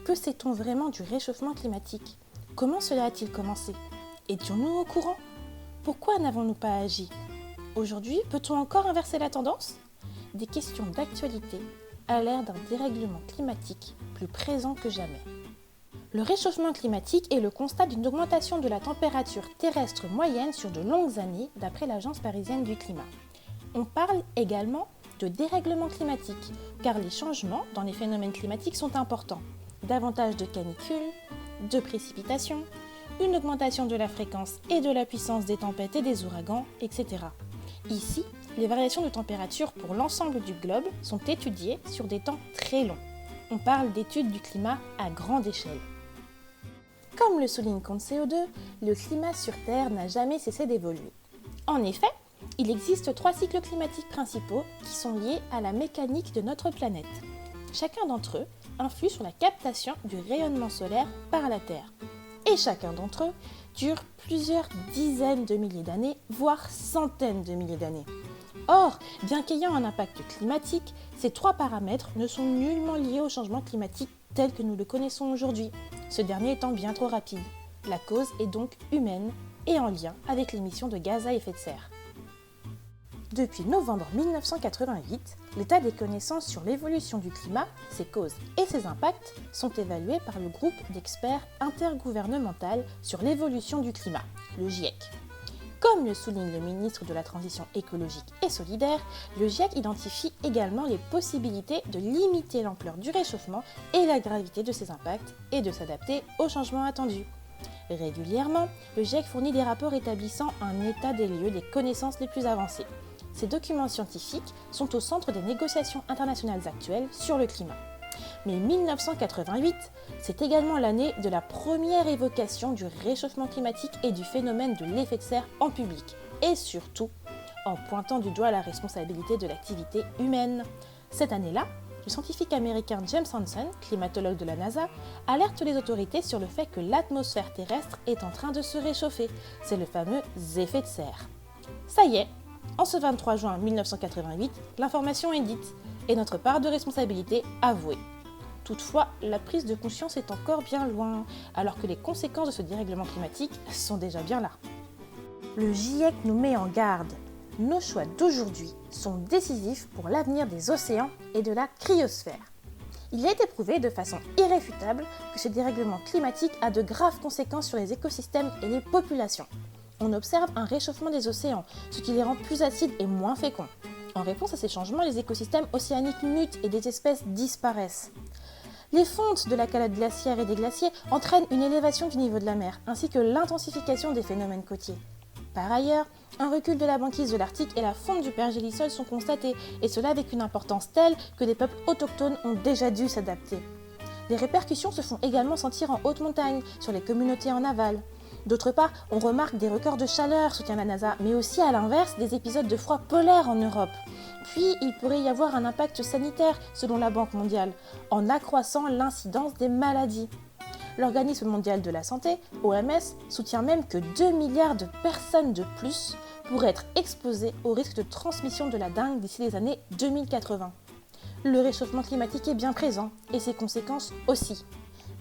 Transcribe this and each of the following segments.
que sait-on vraiment du réchauffement climatique ? Comment cela a-t-il commencé ? Étions-nous au courant ? Pourquoi n'avons-nous pas agi ? Aujourd'hui, peut-on encore inverser la tendance ? Des questions d'actualité à l'ère d'un dérèglement climatique plus présent que jamais. Le réchauffement climatique est le constat d'une augmentation de la température terrestre moyenne sur de longues années, d'après l'Agence parisienne du climat. On parle également de dérèglement climatique, car les changements dans les phénomènes climatiques sont importants. Davantage de canicules, de précipitations, une augmentation de la fréquence et de la puissance des tempêtes et des ouragans, etc. Ici, les variations de température pour l'ensemble du globe sont étudiées sur des temps très longs. On parle d'études du climat à grande échelle. Comme le souligne Compte CO2, le climat sur Terre n'a jamais cessé d'évoluer. En effet, il existe 3 cycles climatiques principaux qui sont liés à la mécanique de notre planète. Chacun d'entre eux influe sur la captation du rayonnement solaire par la Terre. Et chacun d'entre eux dure plusieurs dizaines de milliers d'années, voire centaines de milliers d'années. Or, bien qu'ayant un impact climatique, ces 3 paramètres ne sont nullement liés au changement climatique tel que nous le connaissons aujourd'hui, ce dernier étant bien trop rapide. La cause est donc humaine et en lien avec l'émission de gaz à effet de serre. Depuis novembre 1988, l'état des connaissances sur l'évolution du climat, ses causes et ses impacts sont évalués par le groupe d'experts intergouvernemental sur l'évolution du climat, le GIEC. Comme le souligne le ministre de la Transition écologique et solidaire, le GIEC identifie également les possibilités de limiter l'ampleur du réchauffement et la gravité de ses impacts et de s'adapter aux changements attendus. Régulièrement, le GIEC fournit des rapports établissant un état des lieux des connaissances les plus avancées. Ces documents scientifiques sont au centre des négociations internationales actuelles sur le climat. Mais 1988, c'est également l'année de la première évocation du réchauffement climatique et du phénomène de l'effet de serre en public, et surtout en pointant du doigt la responsabilité de l'activité humaine. Cette année-là, le scientifique américain James Hansen, climatologue de la NASA, alerte les autorités sur le fait que l'atmosphère terrestre est en train de se réchauffer. C'est le fameux effet de serre. Ça y est, en ce 23 juin 1988, l'information est dite et notre part de responsabilité avouée. Toutefois, la prise de conscience est encore bien loin, alors que les conséquences de ce dérèglement climatique sont déjà bien là. Le GIEC nous met en garde. Nos choix d'aujourd'hui sont décisifs pour l'avenir des océans et de la cryosphère. Il a été prouvé de façon irréfutable que ce dérèglement climatique a de graves conséquences sur les écosystèmes et les populations. On observe un réchauffement des océans, ce qui les rend plus acides et moins féconds. En réponse à ces changements, les écosystèmes océaniques mutent et des espèces disparaissent. Les fontes de la calotte glaciaire et des glaciers entraînent une élévation du niveau de la mer, ainsi que l'intensification des phénomènes côtiers. Par ailleurs, un recul de la banquise de l'Arctique et la fonte du pergélisol sont constatés, et cela avec une importance telle que des peuples autochtones ont déjà dû s'adapter. Les répercussions se font également sentir en haute montagne, sur les communautés en aval. D'autre part, on remarque des records de chaleur, soutient la NASA, mais aussi à l'inverse, des épisodes de froid polaire en Europe. Puis, il pourrait y avoir un impact sanitaire, selon la Banque mondiale, en accroissant l'incidence des maladies. L'Organisme mondial de la santé, OMS, soutient même que 2 milliards de personnes de plus pourraient être exposées au risque de transmission de la dengue d'ici les années 2080. Le réchauffement climatique est bien présent, et ses conséquences aussi.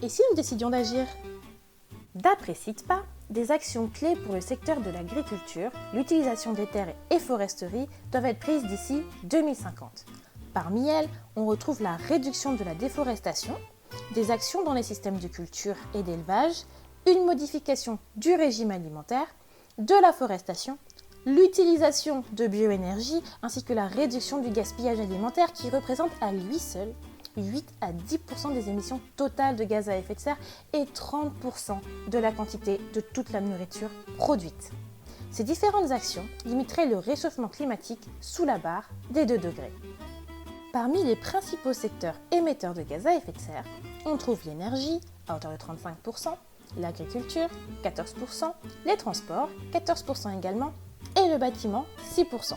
Et si nous décidions d'agir ? D'après CITPA, des actions clés pour le secteur de l'agriculture, l'utilisation des terres et foresterie doivent être prises d'ici 2050. Parmi elles, on retrouve la réduction de la déforestation, des actions dans les systèmes de culture et d'élevage, une modification du régime alimentaire, de la forestation, l'utilisation de bioénergie ainsi que la réduction du gaspillage alimentaire qui représente à lui seul 8 à 10% des émissions totales de gaz à effet de serre et 30% de la quantité de toute la nourriture produite. Ces différentes actions limiteraient le réchauffement climatique sous la barre des 2 degrés. Parmi les principaux secteurs émetteurs de gaz à effet de serre, on trouve l'énergie à hauteur de 35%, l'agriculture 14%, les transports 14% également et le bâtiment 6%.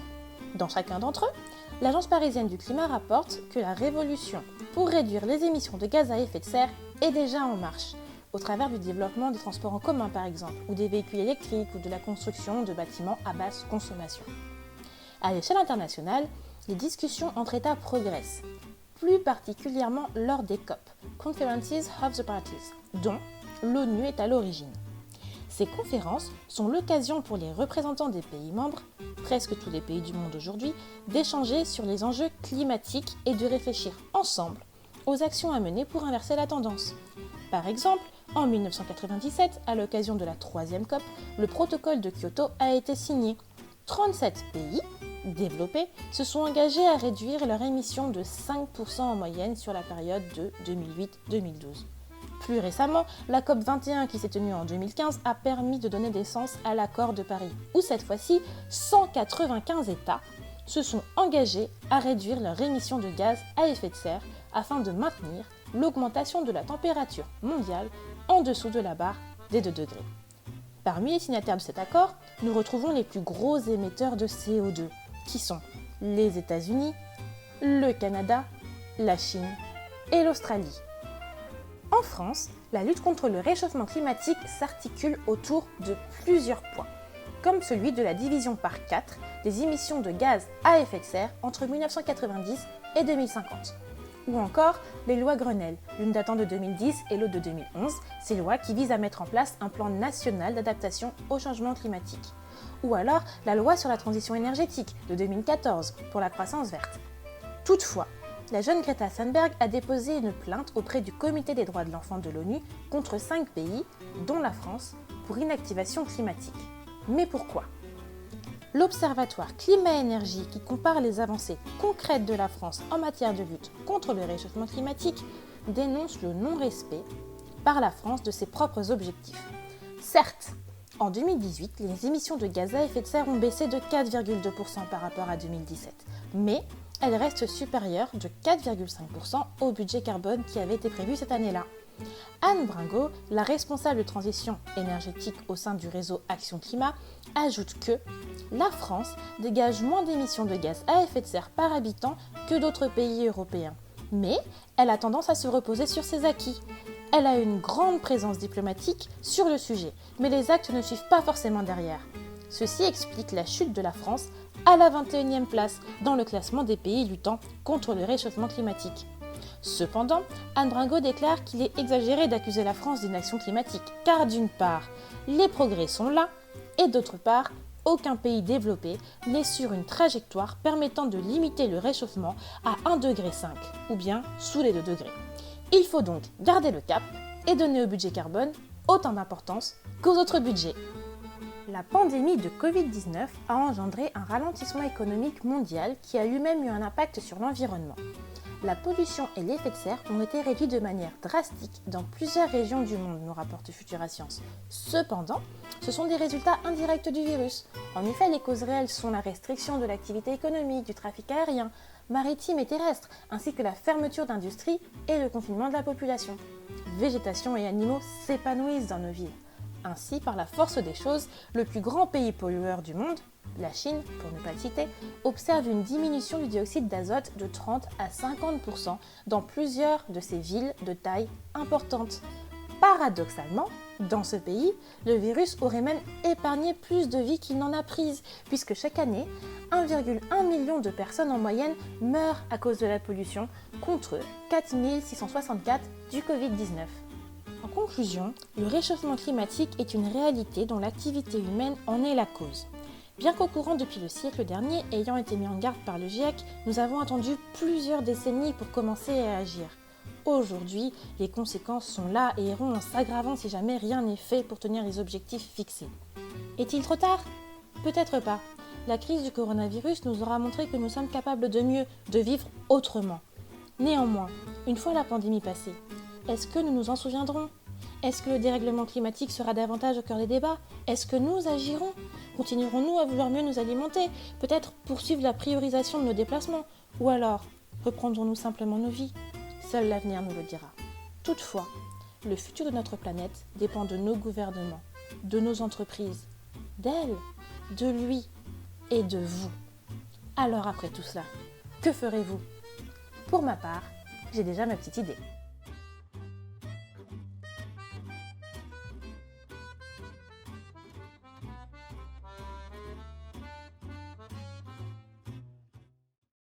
Dans chacun d'entre eux, l'Agence parisienne du climat rapporte que la révolution pour réduire les émissions de gaz à effet de serre est déjà en marche, au travers du développement des transports en commun par exemple, ou des véhicules électriques ou de la construction de bâtiments à basse consommation. À l'échelle internationale, les discussions entre États progressent. plus particulièrement lors des COP, Conferences of the Parties, dont l'ONU est à l'origine. Ces conférences sont l'occasion pour les représentants des pays membres, presque tous les pays du monde aujourd'hui, d'échanger sur les enjeux climatiques et de réfléchir ensemble aux actions à mener pour inverser la tendance. Par exemple, en 1997, à l'occasion de la 3e COP, le protocole de Kyoto a été signé. 37 pays développés se sont engagés à réduire leurs émissions de 5% en moyenne sur la période de 2008-2012. Plus récemment, la COP 21 qui s'est tenue en 2015 a permis de donner naissance à l'accord de Paris, où cette fois-ci, 195 États se sont engagés à réduire leurs émissions de gaz à effet de serre afin de maintenir l'augmentation de la température mondiale en dessous de la barre des 2 degrés. Parmi les signataires de cet accord, nous retrouvons les plus gros émetteurs de CO2, qui sont les États-Unis, le Canada, la Chine et l'Australie. En France, la lutte contre le réchauffement climatique s'articule autour de plusieurs points, comme celui de la division par 4 des émissions de gaz à effet de serre entre 1990 et 2050. Ou encore les lois Grenelle, l'une datant de 2010 et l'autre de 2011, ces lois qui visent à mettre en place un plan national d'adaptation au changement climatique. Ou alors la loi sur la transition énergétique de 2014 pour la croissance verte. Toutefois, la jeune Greta Thunberg a déposé une plainte auprès du Comité des droits de l'enfant de l'ONU contre 5 pays, dont la France, pour inactivation climatique. Mais pourquoi ? L'Observatoire Climat-Énergie, qui compare les avancées concrètes de la France en matière de lutte contre le réchauffement climatique, dénonce le non-respect par la France de ses propres objectifs. Certes, en 2018, les émissions de gaz à effet de serre ont baissé de 4,2% par rapport à 2017, mais elles restent supérieures de 4,5% au budget carbone qui avait été prévu cette année-là. Anne Bringot, la responsable de transition énergétique au sein du réseau Action Climat, ajoute que la France dégage moins d'émissions de gaz à effet de serre par habitant que d'autres pays européens. Mais elle a tendance à se reposer sur ses acquis. Elle a une grande présence diplomatique sur le sujet, mais les actes ne suivent pas forcément derrière. Ceci explique la chute de la France à la 21e place dans le classement des pays luttant contre le réchauffement climatique. Cependant, Anne Bringot déclare qu'il est exagéré d'accuser la France d'inaction climatique, car d'une part, les progrès sont là, et d'autre part, aucun pays développé n'est sur une trajectoire permettant de limiter le réchauffement à 1,5 degré ou bien sous les 2 degrés. Il faut donc garder le cap et donner au budget carbone autant d'importance qu'aux autres budgets. La pandémie de Covid-19 a engendré un ralentissement économique mondial qui a lui-même eu un impact sur l'environnement. La pollution et l'effet de serre ont été réduits de manière drastique dans plusieurs régions du monde, nous rapporte Futura Science. Cependant, ce sont des résultats indirects du virus. En effet, les causes réelles sont la restriction de l'activité économique, du trafic aérien, maritime et terrestre, ainsi que la fermeture d'industries et le confinement de la population. Végétation et animaux s'épanouissent dans nos villes. Ainsi, par la force des choses, le plus grand pays pollueur du monde, la Chine, pour ne pas le citer, observe une diminution du dioxyde d'azote de 30 à 50% dans plusieurs de ses villes de taille importante. Paradoxalement, dans ce pays, le virus aurait même épargné plus de vies qu'il n'en a prises, puisque chaque année, 1,1 million de personnes en moyenne meurent à cause de la pollution, contre 4 664 du Covid-19. En conclusion, le réchauffement climatique est une réalité dont l'activité humaine en est la cause. Bien qu'au courant depuis le siècle dernier, ayant été mis en garde par le GIEC, nous avons attendu plusieurs décennies pour commencer à agir. Aujourd'hui, les conséquences sont là et iront en s'aggravant si jamais rien n'est fait pour tenir les objectifs fixés. Est-il trop tard ? Peut-être pas. La crise du coronavirus nous aura montré que nous sommes capables de mieux, de vivre autrement. Néanmoins, une fois la pandémie passée, est-ce que nous nous en souviendrons ? Est-ce que le dérèglement climatique sera davantage au cœur des débats ? Est-ce que nous agirons ? Continuerons-nous à vouloir mieux nous alimenter ? Peut-être poursuivre la priorisation de nos déplacements ? Ou alors, reprendrons-nous simplement nos vies ? Seul l'avenir nous le dira. Toutefois, le futur de notre planète dépend de nos gouvernements, de nos entreprises, d'elle, de lui et de vous. Alors après tout cela, que ferez-vous ? Pour ma part, j'ai déjà ma petite idée.